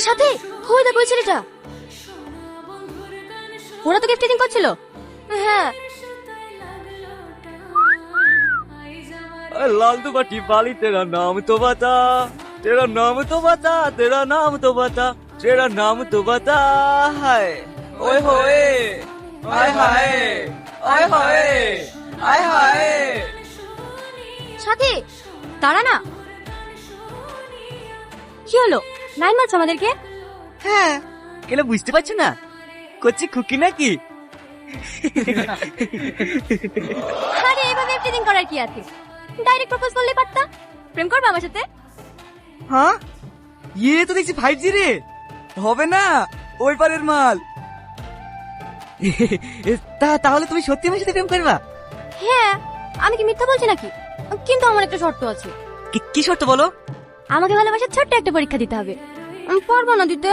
সাথে ওই দেখো ওই ছেলেটা, ওরা তো গিফটিং করছিল। হ্যাঁ लाल दुपट्टी वाली तेरा नाम तो बता, तेरा नाम तो बता, तेरा नाम तो बता, तेरा नाम तो बता। हाय ओए होए, हाय हाय, हाय हाय, हाय हाय। সাথে দাঁড়া না, কি হলো? লাইন মারছো আমাদেরকে? হ্যাঁ, কেন বুঝতে পারছো না? করছি খুকি নাকি? আরে এভাবে গিফটিং করার কি আছে? ডাইরেক্ট প্রপোজ করলে পারতা। প্রেম করবে আমার সাথে? হ্যাঁ, ये तो দেখছি 5G রে, হবে না ওই পারের মাল। তাহলে তুমি সত্যি আমার সাথে প্রেম করবা? হ্যাঁ, আমি কি মিথ্যা বলছি নাকি? কিন্তু আমার একটা শর্ত আছে। কি শর্ত বলো? আমাকে ভালোবাসার ছোট্ট একটা পরীক্ষা দিতে হবে। আমি পারবো না দিতে।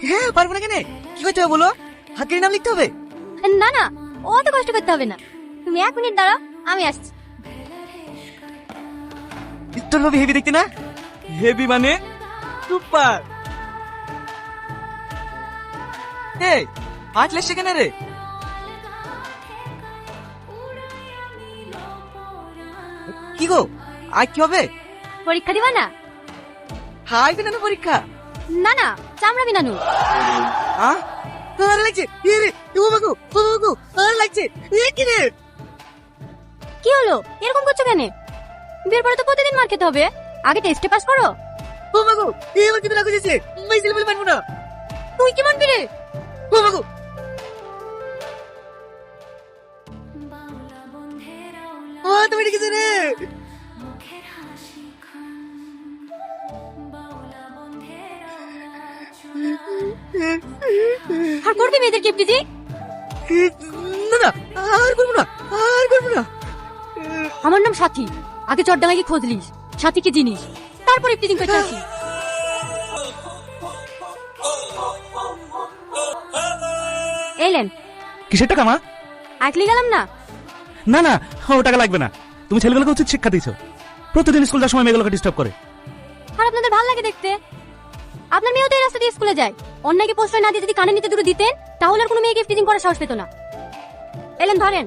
হ্যাঁ, পারবো না কেন? কি করতে হবে বলো? হাতের নাম লিখতে হবে? না না, অত কষ্ট করতে হবে না। তুমি 1 মিনিট দাঁড়াও, আমি আসছি। তোর ভাবে হেভি দেখতে না? হেভি মানে সুপার। এই আটলে সেখানে রে, কি গো আজ কি হবে? পরীক্ষা দিবা না? হাই বিনানো পরীক্ষা? না না, চামড়া বিনানু। হ্যাঁ, তোর লাগছে? এ রে, ও বাগো, তোর লাগছে? এ কি রে? কি হলো? এরকম করছো কেন? বিয়ের পরে তো প্রতিদিন মার খেতে হবে, আগে টেস্টে পাস করো। ও বাগো, এই আমার কিন্তু লাগছে যে মই ছেলে বলে মানবো না। তুই কি মানবি রে? ও বাগো, ও তুমি দেখেছ রে? আর করবি মেয়েদের গিফটিং? না না, আর করবো না, আর করবো না। আমার নাম সাথী, আগে চট্টগ্রামে কি খোঁজ লিস, সাথী কি জিনিস, তারপর গিফটিং করতে আসি। এলেন কিসের টাকা মা? আইকলি গেলাম না। না না, ও টাকা লাগবে না। তুমি ছেলেগুলোকে উচিত শিক্ষা দিয়েছো, প্রতিদিন স্কুল যাওয়ার সময় মেয়েগুলোকে ডিস্টার্ব করে। আর আপনাদের ভালো লাগে দেখতে? আপনার মেয়েও তো এই রাস্তা দিয়ে স্কুলে যায়। অন্যকে প্রশ্রয় না দিয়ে যদি কানে নিতে দুটো দিতেন, তাহলে আর কোনো মেয়ে গিফটিং করার সাহস পেত না। এলেন ধরেন।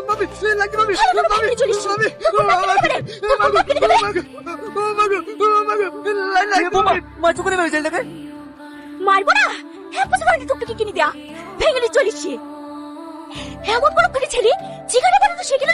মামি লাগছে, মামি মাছ করে মেরে ছেলেটাকে মারবো না, হ্যাঁ বুঝতে পারি টুকটুকি কিনে দেয়া ভেঙে চলিস। এমন কোন করে ছেলে যেখানে পারে তো সেখানে